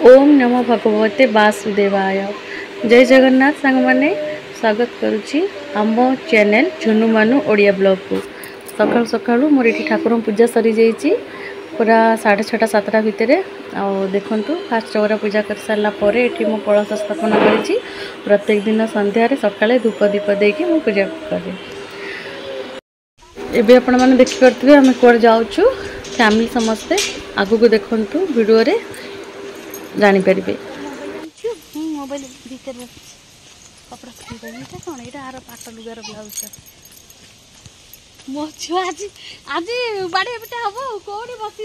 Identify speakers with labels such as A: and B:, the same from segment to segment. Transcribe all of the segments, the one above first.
A: ओम नमो भगवते वासुदेवाय। जय जगन्नाथ सांग मैंने स्वागत करुच्ची आम चैनल झुनु मानु ओडिया ब्लॉग को। सकाळु सकाळु मोर ये ठाकुर पूजा सरी जाइए पूरा 6:30 7टा भितर। देखु फास्ट चौरा पूजा कर सारा पर ये मो कलश स्थापन करी प्रत्येक दिन संध्यारे सकाळे धूप दीप देकी मो पूजा करे। एबे आपण माने देखि करथबे हम कोर जाउछु फैमिली समस्ते आगु को देखंतु वीडियो रे जानी परिबे।
B: मोबाइल भीतर कपड़ा सुखा कौन यहाँ आर पाट लुगार ब्लाउज मो छुआ आज आज बाड़े बेटा हम कौटी बस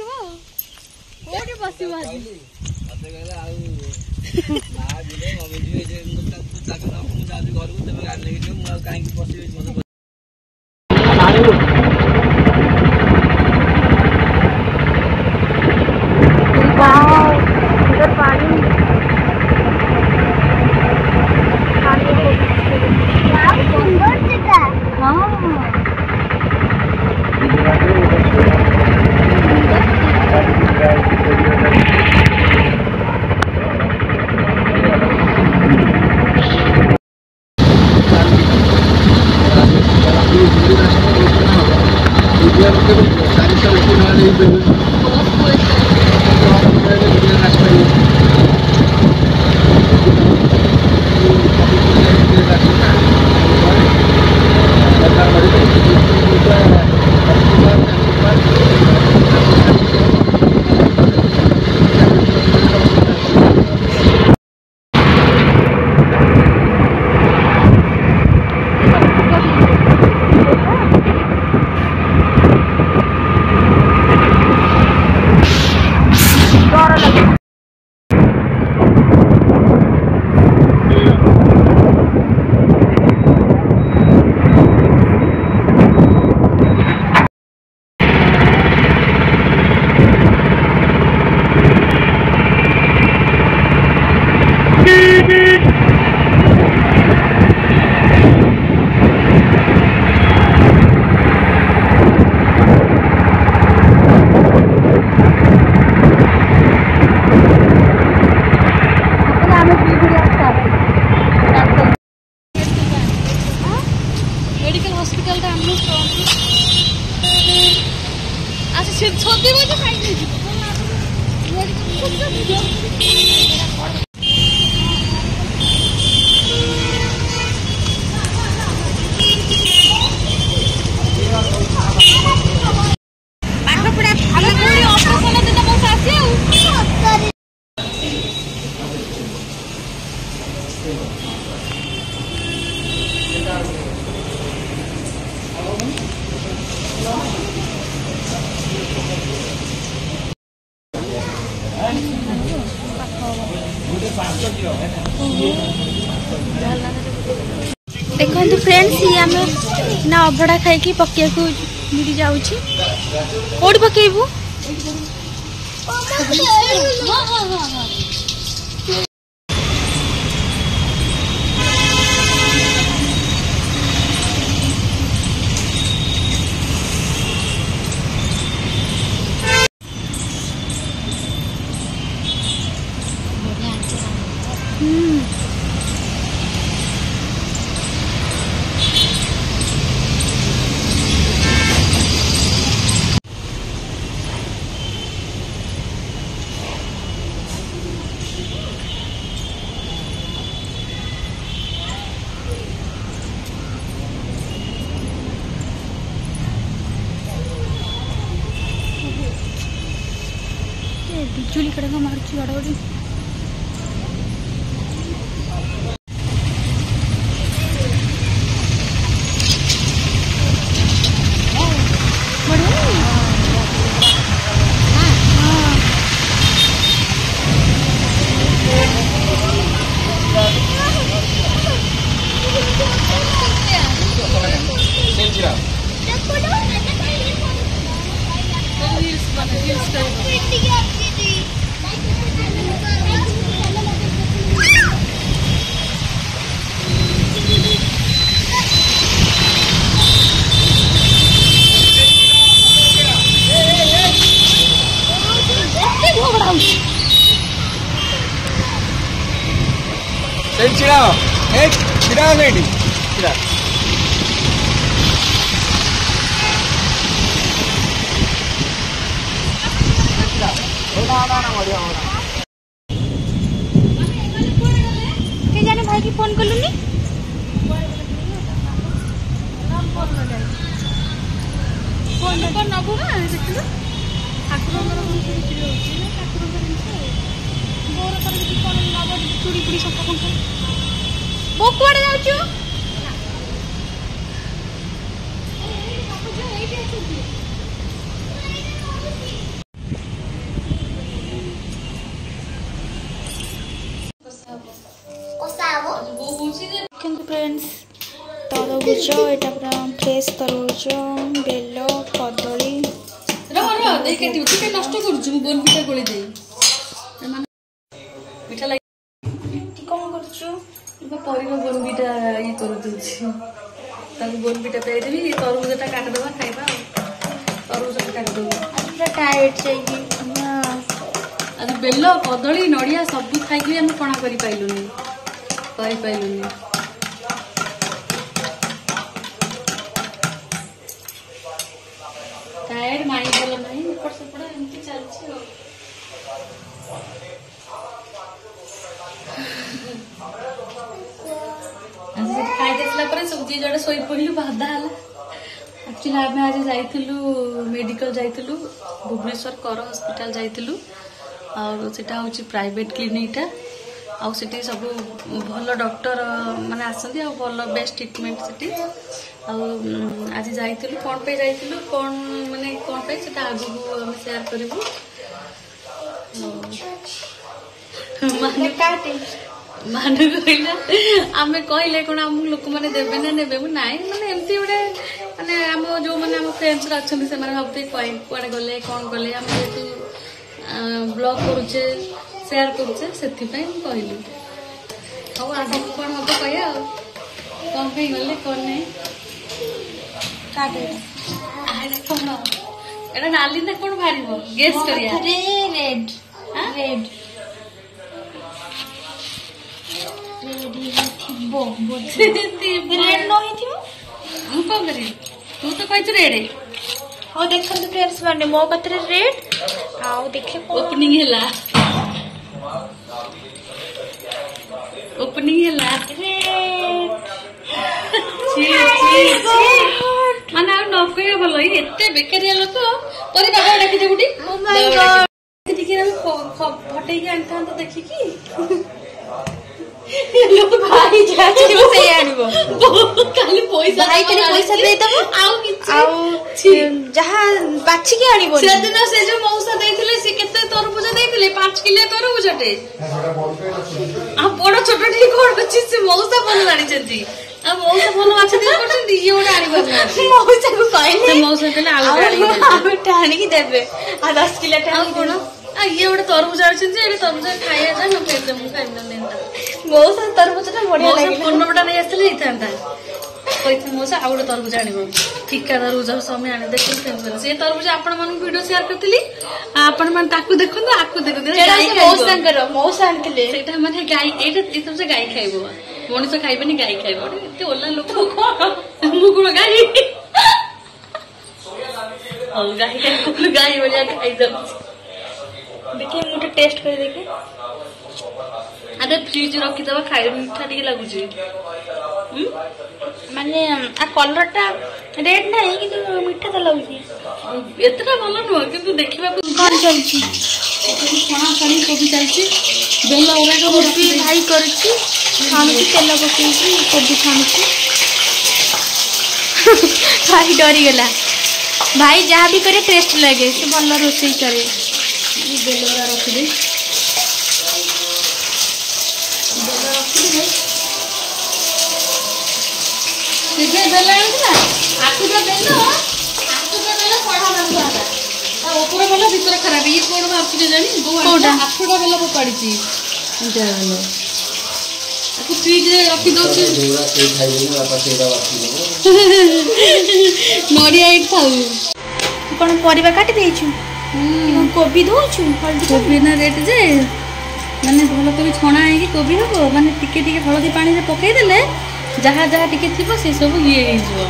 B: मेडिकल हॉस्पिटल रे हमने अच्छा से छोटी बजे खाई दे देखो फ्रेंड्स ये आम ना अभड़ा खाई पकिया को मिली जाऊँ कौट पकेबू बिजुली कड़क मार्ची अड़बड़ी
C: छिड़ा छिड़ा नहीं छिड़ा
B: जाने भाई की फोन कलुनी फोन नंबर नबू ना देखिलु ठाकुरଙ୍କର ବିକ୍ରି ହଉଛି ନା ଠାକୁରଙ୍କ ଜିନିଷ ମୋର ତାର ଯଦି କଣ ନବ ଚୁଡ଼ି ପୁଡ଼ି ସଫା କଣ ବୋ କୁଆଡେ ଯାଉଛୁ ଏଇଠି ଅଛନ୍ତି କିନ୍ତୁ फ्रेंड्स तरबुज एटा पूरा फ्रेश तरबुज बेल कदली
A: रह रह दे केटी तू के नष्ट करूछु मु बोन पिठा गोली दे पिठा लाग
B: कौन करछु
A: बा परिवा बोन पिठा ये करू दउछि ताकू बोन पिठा पे देबी तरबुजटा काट देबा खाइबा तरबुजटा काट देबा
B: पूरा टाइट चाहिए
A: आज बेल कदली नड़िया सब खाइकी हम कणा करि पाइलुनी टायर्ड माई बोला नहीं ऊपर से पड़ा एमती चलछि आज खाइ देसला पर सब्जी जडे सोई पड़िलु बाधा हला एक्चुअली आमे आज जाइथिलु मेडिकल जाइथिलु भुवनेश्वर कर हॉस्पिटल जाइथिलु और सेटा होची प्राइवेट क्लिनिक टा आउ सेठी सब भल डॉक्टर माने आसंदी आ भल बेस्ट ट्रीटमेंट सेठी आ आज जाइथिलु कोन पे जाइथिलु कोन माने कोन पे सेटा आगु हम शेयर करबु माने
B: काटे
A: माने कहला आमे कहले कोन हम लोक माने देबे ना नेबे नाइ माने एमती उडे माने हम जो माने हम फ्रेंड्स अछंदी से माने हबते कोइ कोडे गले कोन गले हम जेतु ब्लॉग करूचे शेयर करूचे सेथि पे हम कहलु हो आगे कोन हबो कहया कोन पे गले कोन नै
B: काटे
A: आरे कोन एटा नाली ना कोन भारीबो गेस करिया
B: रेड
A: हां
B: रेड थिबो रेड नो हिथिबो
A: हम कोन करी तू तो कहत रेड
B: हो देखंतु फ्रेंड्स माने मो कतरे रेड आउ देखे
A: ओपनिंग हैला माने आ न कहे भलो एते बेकारिया लोक परि बाबा डाकी दे गुडी
B: ओ माय गॉड
A: देखि हम फटै के आनता तो देखि की
B: लोग भाई जाचे से आनिबो
A: खाली पैसा
B: भाई खाली पैसा दे दबो आउ जहां बाछि के आनिबो
A: से दिन से जो मौसा देथिले से केते तरबुज देथिले 5 किलो तरबुजटे आ बड़ छोट ठीक कोड बच्ची से मौसा बन लानी जंती आ मौसा बन माछ दे करछंती ये ओडा आनी बना
B: मौसा को कहले
A: मौसा कहले आलू
B: टाणी की देबे आ 10 किलो टाणी
A: कोन आ ये ओडा तरबुज आछंती एडे तरबुज खाया जा न पेट मु खाइ न नेंता
B: मौसा तरबुजटा बढ़िया लागिला
A: फोन नंबरटा नै आस्तले इथांता कहिथे मौसा आउडे तरबुज आनिबो ठीका तरबुज समय आने देखि से तरबुज आपण मन वीडियो शेयर करतली आपण मन ताकू देखुन आकू देखुन
B: मौसा आनथिले
A: सेटा माने गाय एटा इतम से गाय खाइबो मनुष्य खाइबनी गाय खाइबो एते ओला लोक मु को गाय औ गाय खाइबो गाय बोलिया खाइ दब
B: देखिए मुझे टेस्ट कर देखे
A: अरे फ्रिज रखी दबा खाइ मीठा टिके लागु छी
B: माने आ कलरटा रेड नहीं किंतु मीठा तो लागु
A: एतरा भलो न किंतु देखिबा
B: कौन चलची
A: छणा छणी कोबी चलची बेल ओरा
B: कोबी भाई करची खानुची तेल पकेची कोबी खानुची भाई डरी गला भाई जहाँ भी करे टेस्ट लगे से भल रोसई करे
A: बेल ओरा रखि दे सीधे बेल आनला आकुटा बेल पढ़ा रखा था ऊपर बेल भीतर खराब ये कोन भाबछि जानी
B: कोडा
A: आकुटा बेल पड़ी छी जा बेल आकु फ्रिज रे रखि दो छी
C: जोरा से खाइबे ना बापा सेरा बाकी
A: नड़िया इट खाऊ
B: कौन परिवा काटी देछु कोबी दोछु हल्दी
A: कोबी ना रेट जे ମାନେ ଭଲ କରି ଛଣା ହେଇକି କୋବି ହବ ମାନେ ଟିକେ ଟିକେ ହଳଦୀ ପାଣିରେ ପକେଇଦେଲେ ଯାହା ଯାହା ଟିକେ ଥିବ ସେ ସବୁ ଇଏ ହେଇଯିବ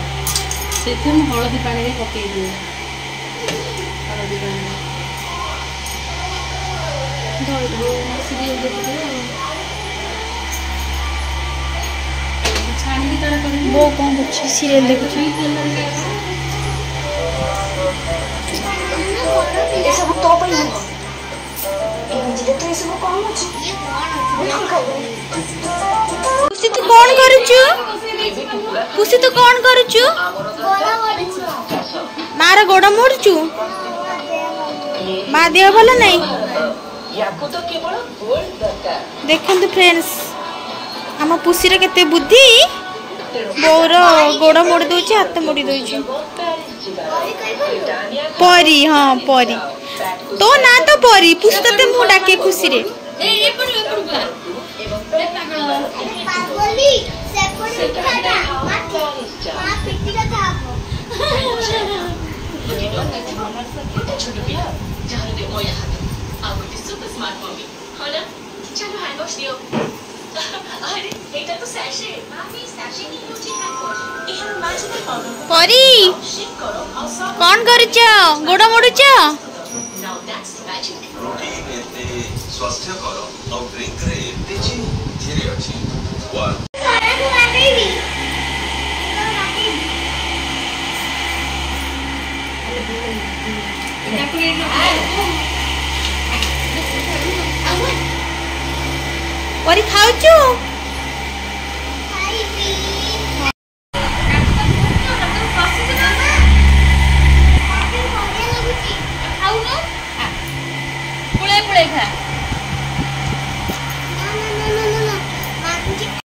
A: ସେଇଥିପାଇଁ ମୁଁ ହଳଦୀ ପାଣିରେ ପକେଇଦିଏ ହଳଦୀ ପାଣିରେ ଛାଣିକି ତାର କରିବି
B: ବୋଉ କଣ କରୁଛି ସିରିଏଲ ଦେଖୁଛି
D: ଏସବୁ ତୋ ପାଇଁ ନୁହଁ ଏମିତିରେ ତ ଏସବୁ କମ୍ ଅଛି
B: ପୁଷି ତୁ କଣ କରୁଛୁ ପୁଷି ତୁ କଣ କରୁଛୁ ମାର ଗୋଡ ମୋଡୁଛୁ ମା ଦେହ ଭଲ ନାହିଁ ଦେଖନ୍ତୁ ଫ୍ରେଣ୍ଡସ୍ ଆମ ପୁଷିର କେତେ ବୁଦ୍ଧି ବୋଉର ଗୋଡ ମୋଡି ଦଉଛି ହାତ ମୋଡି ଦଉଛି ପରି ହଁ ପରି तो ना तो परी पुस्तते मु डाके खुशी रे
D: पागली से पड़ी खाना मां पिटी का था छोटू पिया जहां दे मोया आप सुपर स्मार्ट मम्मी होला चलो हैंड वॉश दियो अरे एटा तो सैशे मामी सैशे नहीं यूज हैंड वॉश एहर मैजिकल पाउडर
B: परी कौन करूछ गोड़ मोडुछ
D: Now that's magic.
E: प्रोटीन एते स्वास्थ्यकर और ड्रिंक रे एते धीरे अछि वन
B: परी खाउछु
A: पुळे पुळे खा